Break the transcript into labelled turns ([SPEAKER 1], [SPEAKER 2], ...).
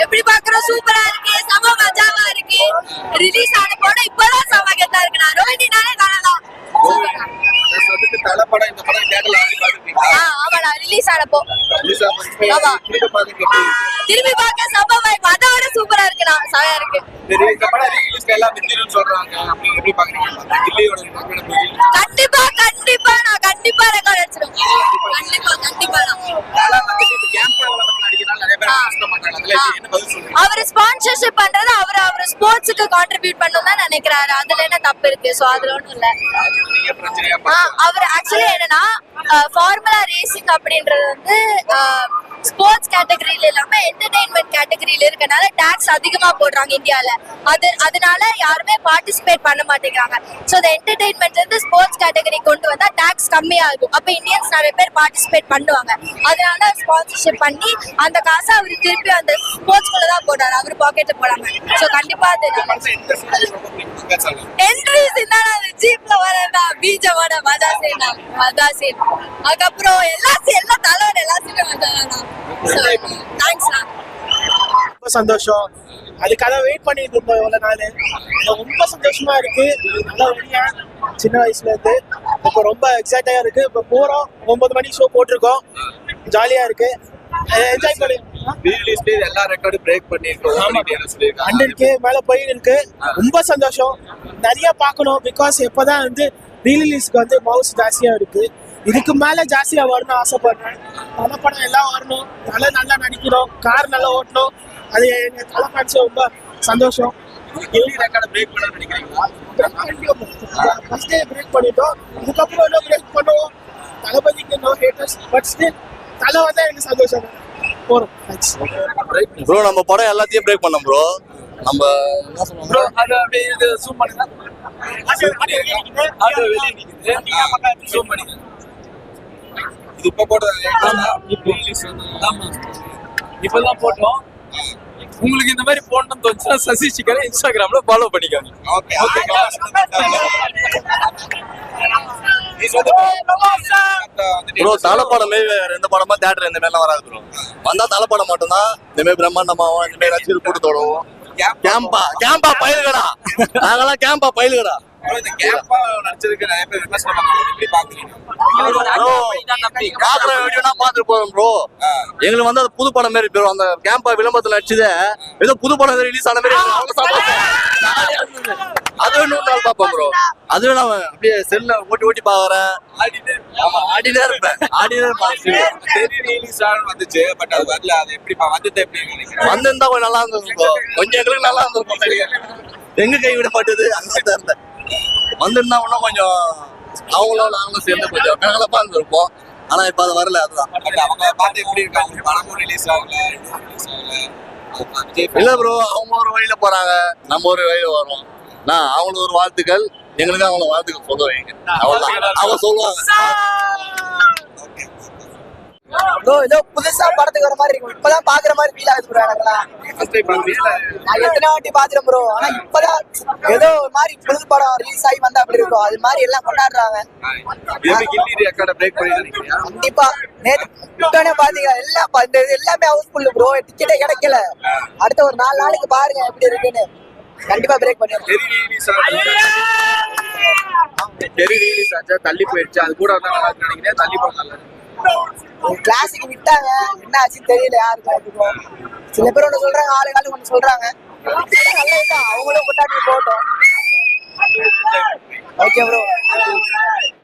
[SPEAKER 1] எப்படி பாக்குறோம், சூப்பரா இருக்கு, செம மஜாவா இருக்கு. ரிலீஸ் ஆன படம் இப்பதான் செம கெத்தா இருக்கு. நான் ரோஹிணினாலே காணலாம். ஆமாடா, ரிலீஸ் ஆனப்போ திரும்பி பார்க்க செம வைப். அதோட சூப்பரா இருக்குடா, செமையா இருக்கு. கண்டிப்பா கண்டிப்பா நான் கண்டிப்பா ரெக்கார்ட் அடிச்சிருவேன். கண்டிப்பா அவரு ஸ்பான்சர்ஷிப் பண்றது அவரு ஸ்போர்ட்ஸுக்கு கான்ட்ரிபியூட் பண்ணணும் தான் நினைக்கிறாரு. அதுல என்ன தப்பு இருக்கு? சோ அதுல ஒண்ணும் இல்ல. அவர் ஆக்சுவலி என்னன்னா ஃபார்முலா ரேசிங் அப்படின்றது வந்து ஸ்போர்ட்ஸ் கேட்டகரியில இல்லாம என்டர்டெயின்மெண்ட் கேட்டகரியில இருக்கனால டாக்ஸ் அதிகமா போடுறாங்க இந்தியால. அதனால யாருமே பார்ட்டிசிபேட் பண்ண மாட்டேங்கிறாங்க. சோ அந்த என்டர்டெயின்மெண்ட்ல இருந்து ஸ்போர்ட்ஸ் கேட்டகரி கொண்டு வந்தா டாக்ஸ் கம்மியாகும். அப்ப இந்தியன்ஸ் நிறைய பேர் பார்ட்டிசிபேட் பண்ணுவாங்க. அதனால ஸ்பான்சர்ஷிப் பண்ணி அந்த காசை அவரு திருப்பி அந்த ஸ்போர்ட்ஸ்குள்ள தான் போடுறாரு, அவர் பாக்கெட்ல போடாம. சோ கண்டிப்பா அது என்ட்ரிஸ் என்னன்னா ஜீப்ல வரேன்னா பீஜமோட மஜாசேனா அதுக்கப்புறம் எல்லா தலைவரோட எல்லா சீனும் வந்தாங்க.
[SPEAKER 2] ரொம்ப சந்தோஷம். அதுக்காக வெயிட் பண்ணிட்டு இருந்தோம் இவ்வளவு நாள். ரொம்ப சந்தோஷமா இருக்கு. நல்லா வெளியா சின்ன வயசுல இருந்து இப்போ ரொம்ப எக்ஸைட்டா இருக்கு. இப்போ போறோம், 9 மணிக்கு ஷோ போட்டிருக்கோம். ஜாலியா இருக்கு, என்ஜாய் பண்ணி
[SPEAKER 3] எல்லா ரெக்கார்டும் பிரேக் பண்ணிருக்கோம்.
[SPEAKER 2] 100K மேல போயிட்டு இருக்கு. ரொம்ப சந்தோஷம். நிறைய பார்க்கணும். பிகாஸ் எப்பதான் வந்து ரீலீஸ்க்கு வந்து மவுஸ் ஜாஸ்தியா இருக்கு. இதுக்கு மேல ஜாஸ்தியா வரணும்னு ஆசைப்படுறேன். தலை படம் எல்லாம் வரணும். தலை நல்லா நடிக்கணும், கார் நல்லா ஓட்டணும். அது எங்க தலை ஃபேன்ஸ் ரொம்ப சந்தோஷம்.
[SPEAKER 3] பிரேக் பண்ண நினைக்கிறீங்களா?
[SPEAKER 2] ஃபர்ஸ்டே பிரேக் பண்ணிட்டோம். இதுக்கப்புறம் இன்னும் பிரேக் பண்ணுவோம். தளபதிக்கு நோ ஹேட்டர்ஸ். பட் ஸ்டில் தலை வந்தா எனக்கு சந்தோஷம். போறோம்.
[SPEAKER 4] ப்ரோ நம்ம படம் எல்லாத்தையும் பிரேக் பண்ணோம் ப்ரோ. நம்ம என்ன சொல்லுவோம்,
[SPEAKER 3] அது அப்படியே இது ஜூம் பண்ணுங்க. அது வெளிய நிக்குது. ஜூம் பண்ணுங்க. இது இப்ப போட்டது. இப்பதான் போட்டோம். உங்களுக்கு இந்த மாதிரி போடணும்னு தோணுச்சுன்னா சசி சிக்கனை இன்ஸ்டாகிராம்ல ஃபாலோ பண்ணிக்கோங்க.
[SPEAKER 4] ப்ரோ தலைப்படம் மாரி வேற எந்த படமா தியேட்டர் இந்த மாதிரிலாம் வராது ப்ரோ. வந்தா தலைப்படம் மட்டும்தான் இந்த மாதிரி பிரம்மாண்டமாவும் இந்த மாதிரி ரசிகர் கூட்டத்தோடவும். கேம்பா பயில்கடா, நாங்கெல்லாம் கேம்பா பயில்கடா.
[SPEAKER 3] நடிச்சதுக்கு நிறைய பேர் விமர்சனம் பண்ணாங்க. எப்படி பாக்குறீங்க?
[SPEAKER 4] பாக்குற வீடியோனா பாத்துட்டு போறோம் ப்ரோ. எங்களுக்கு வந்து அது புது படம் மாதிரி போயிடும். அந்த கேம்பா விளம்பரத்துல நடிச்சது ஏதோ புது படம் ரிலீஸ் ஆன மாதிரி அதுவே 100 நாள் பாப்போம் ப்ரோ. அதுவே நான் அப்படியே செல்ல ஓட்டி பாக்குறேன். ஆடினே இருப்பேன்.
[SPEAKER 3] வந்துச்சு பட் அது வரல. அது எப்படி வந்தது? எப்படி
[SPEAKER 4] வந்திருந்தா கொஞ்சம் நல்லா இருந்தது ப்ரோ. கொஞ்சம் எங்களுக்கு நல்லா இருந்திருக்கும். எங்க கை விட மாட்டேது அந்த தெரியல. வந்திருந்தா இன்னும் கொஞ்சம் நாங்களும் சேர்ந்து கொஞ்சம் கலகலப்பா இருந்திருப்போம். ஆனா இப்ப அது வரல. அதுதான்
[SPEAKER 3] அவங்க பார்த்து எப்படி இருக்காங்க. படமும் ரிலீஸ் ஆகல.
[SPEAKER 4] இல்ல ப்ரோ, அவங்க ஒரு வழியில போறாங்க, நம்ம ஒரு வழியில வரோம். அவங்களுக்கு ஒரு வாழ்த்துக்கள், எங்களுக்கு அவங்கள வாழ்த்துக்கள் சொல்லுவாங்க. அவ்வளவுதான் அவங்க சொல்லுவாங்க.
[SPEAKER 5] ஏதோ புதுசா படத்துக்கு வர மாதிரி இருக்கும். இப்பதான் பாக்குற மாதிரி ஃபீல் ஆகுது ப்ரோ. எனக்குலாம் நான் எத்தனை வாட்டி பாத்துறேன் ப்ரோ. ஆனா இப்பதான் ஏதோ ஒரு மாதிரி புது படம் ரிலீஸ் ஆகி வந்தா அப்படி இருக்கும். அது மாதிரி எல்லாம் கொண்டாடுறாங்க. கண்டிப்பா நேற்று பாத்தீங்க எல்லாம் எல்லாமே ஹவுஸ்ஃபுல் ப்ரோ. டிக்கெட்டே கிடைக்கல. அடுத்த ஒரு 4 நாளைக்கு பாருங்க எப்படி இருக்குன்னு. கண்டிப்பா பிரேக் பண்ணிடுறேன்.
[SPEAKER 3] தள்ளி போயிடுச்சு. அது கூட வந்தா நல்லா நினைக்கிறேன். தள்ளி போனால
[SPEAKER 5] கிளாஸுக்கு விட்டாங்க, என்ன ஆச்சுன்னு தெரியல யாருக்கும். சில பேர் ஒண்ணு சொல்றாங்க, ஆளுங்க ஒண்ணு சொல்றாங்க. நல்லதுதான், அவங்களும் கொண்டாடி போட்டோம். Okay bro.